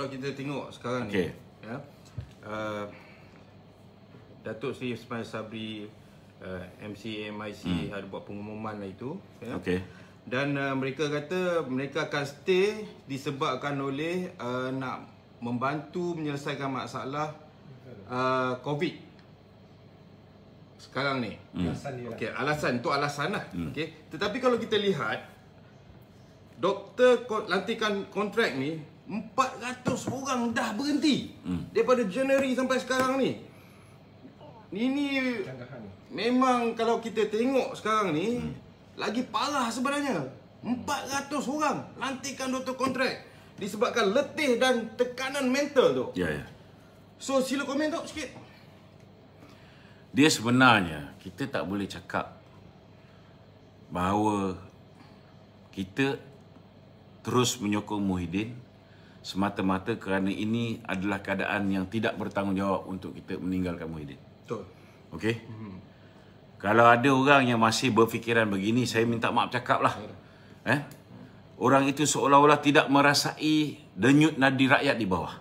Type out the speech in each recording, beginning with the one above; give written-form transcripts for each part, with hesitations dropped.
kalau kita tengok sekarang ni, ya, Datuk Seri Ismail Sabri, MC MIC ada buat pengumuman lah itu, ya. Dan mereka kata mereka akan stay disebabkan oleh nak membantu menyelesaikan masalah COVID sekarang ni. Okey, alasan itu alasan lah. Okey, tetapi kalau kita lihat doktor lantikan kontrak ni 400 orang dah berhenti daripada Januari sampai sekarang ni. Ini memang kalau kita tengok sekarang ni lagi parah sebenarnya. 400 orang lantikan doktor kontrak disebabkan letih dan tekanan mental tu. Ya. So sila komen tu sikit. Dia sebenarnya kita tak boleh cakap bahawa kita terus menyokong Muhyiddin semata-mata kerana ini adalah keadaan yang tidak bertanggungjawab untuk kita meninggalkan Muhyiddin. Betul. Okey? Kalau ada orang yang masih berfikiran begini, saya minta maaf cakap lah. Orang itu seolah-olah tidak merasai denyut nadi rakyat di bawah.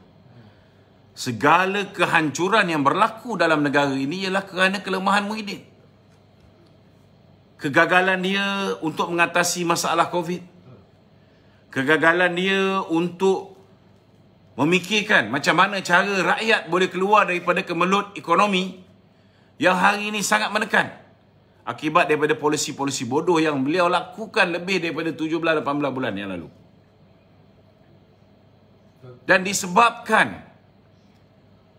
Segala kehancuran yang berlaku dalam negara ini ialah kerana kelemahan Muhyiddin. Kegagalan dia untuk mengatasi masalah COVID. Kegagalan dia untuk memikirkan macam mana cara rakyat boleh keluar daripada kemelut ekonomi yang hari ini sangat menekan. Akibat daripada polisi-polisi bodoh yang beliau lakukan lebih daripada 17-18 bulan yang lalu. Dan disebabkan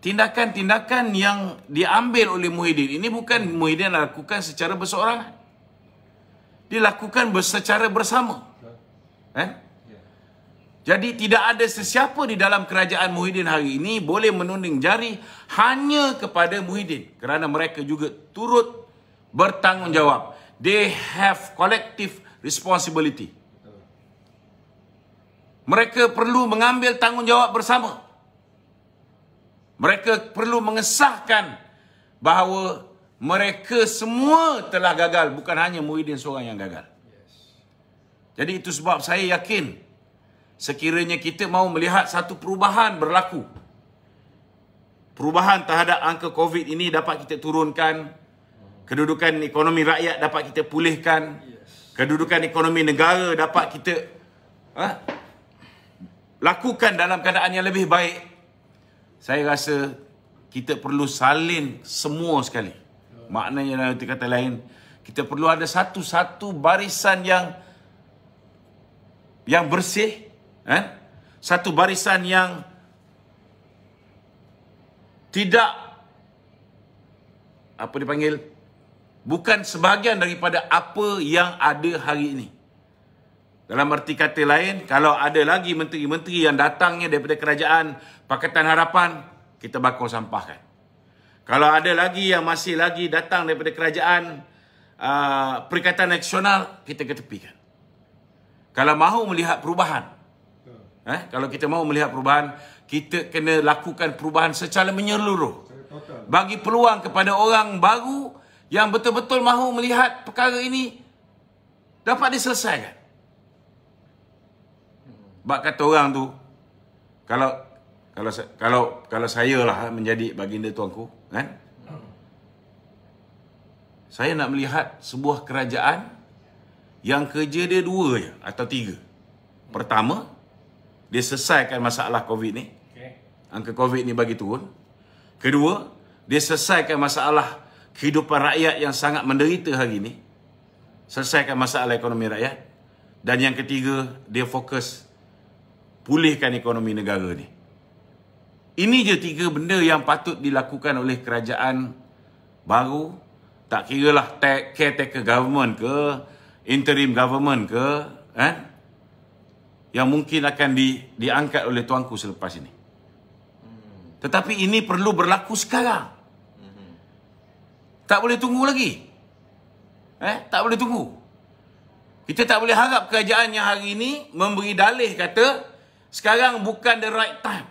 tindakan-tindakan yang diambil oleh Muhyiddin ini bukan Muhyiddin lakukan secara berseorangan. Dilakukan secara bersama. Jadi tidak ada sesiapa di dalam kerajaan Muhyiddin hari ini boleh menunding jari hanya kepada Muhyiddin. Kerana mereka juga turut bertanggungjawab. They have collective responsibility. Mereka perlu mengambil tanggungjawab bersama. Mereka perlu mengesahkan bahawa mereka semua telah gagal. Bukan hanya Muhyiddin seorang yang gagal. Jadi itu sebab saya yakin sekiranya kita mahu melihat satu perubahan berlaku. Perubahan terhadap angka COVID ini dapat kita turunkan. Kedudukan ekonomi rakyat dapat kita pulihkan. Kedudukan ekonomi negara dapat kita lakukan dalam keadaan yang lebih baik. Saya rasa kita perlu salin semua sekali. Maknanya dalam kata lain, kita perlu ada satu-satu barisan yang bersih. Satu barisan yang tidak bukan sebahagian daripada apa yang ada hari ini. Dalam arti kata lain, kalau ada lagi menteri-menteri yang datangnya daripada kerajaan Pakatan Harapan, kita bakal sampahkan. Kalau ada lagi yang masih lagi datang daripada kerajaan Perikatan Nasional, kita ketepikan. Kalau mahu melihat perubahan, kalau kita mahu melihat perubahan, kita kena lakukan perubahan secara menyeluruh. Bagi peluang kepada orang baru yang betul-betul mahu melihat perkara ini dapat diselesaikan. Bak kata orang tu, kalau saya lah menjadi baginda tuanku, saya nak melihat sebuah kerajaan yang kerja dia 2 je atau 3. Pertama, dia selesaikan masalah COVID ni. Angka COVID ni bagi turun. Kedua, dia selesaikan masalah kehidupan rakyat yang sangat menderita hari ini. Selesaikan masalah ekonomi rakyat. Dan yang ketiga, dia fokus pulihkan ekonomi negara ni. Ini je 3 benda yang patut dilakukan oleh kerajaan baru. Tak kiralah caretaker government ke, interim government ke, yang mungkin akan diangkat oleh tuanku selepas ini. Tetapi ini perlu berlaku sekarang. Tak boleh tunggu lagi. Tak boleh tunggu. Kita tak boleh harap kerajaan yang hari ini memberi dalih kata sekarang bukan the right time.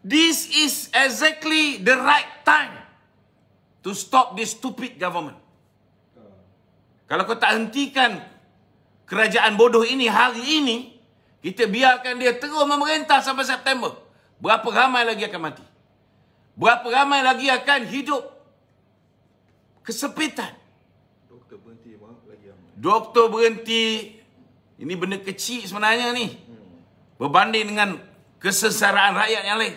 This is exactly the right time to stop this stupid government. Kalau kau tak hentikan kerajaan bodoh ini hari ini, Kita biarkan dia terus memerintah sampai September. Berapa ramai lagi akan mati? Berapa ramai lagi akan hidup kesepitan? Doktor berhenti lagi ramai. Doktor berhenti. Ini benda kecil sebenarnya ni. Berbanding dengan kesengsaraan rakyat yang lain.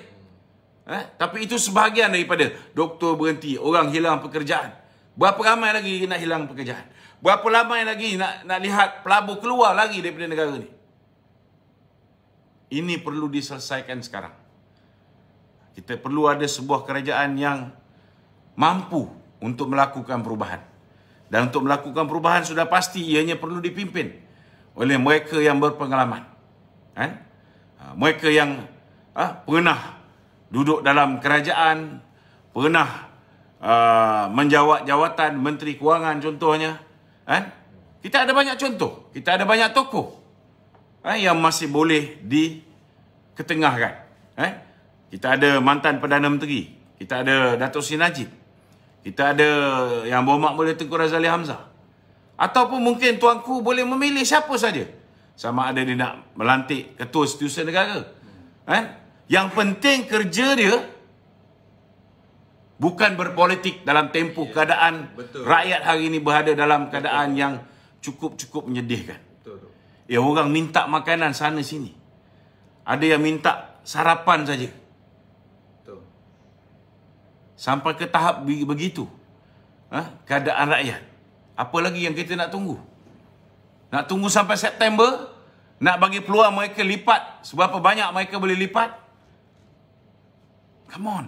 Tapi itu sebahagian daripada doktor berhenti, orang hilang pekerjaan. Berapa ramai lagi nak hilang pekerjaan? Berapa ramai lagi nak lihat pelabur keluar lagi daripada negara ni? Ini perlu diselesaikan sekarang. Kita perlu ada sebuah kerajaan yang mampu untuk melakukan perubahan. Dan untuk melakukan perubahan sudah pasti ianya perlu dipimpin oleh mereka yang berpengalaman. Mereka yang pernah duduk dalam kerajaan, pernah menjawat jawatan Menteri Kewangan contohnya. Kita ada banyak contoh. Kita ada banyak tokoh yang masih boleh diketengahkan. Kita ada mantan Perdana Menteri. Kita ada Datuk Seri Najib. Kita ada yang berhormat boleh Tengku Razali Hamzah. Ataupun mungkin tuanku boleh memilih siapa saja. Sama ada dia nak melantik ketua setiausaha negara. Yang penting kerja dia bukan berpolitik dalam tempoh keadaan rakyat hari ini berada dalam keadaan yang cukup-cukup menyedihkan. Orang minta makanan sana sini. Ada yang minta sarapan saja. Sampai ke tahap begitu. Keadaan rakyat. Apa lagi yang kita nak tunggu? Nak tunggu sampai September? Nak bagi peluang mereka lipat? Seberapa banyak mereka boleh lipat? Come on.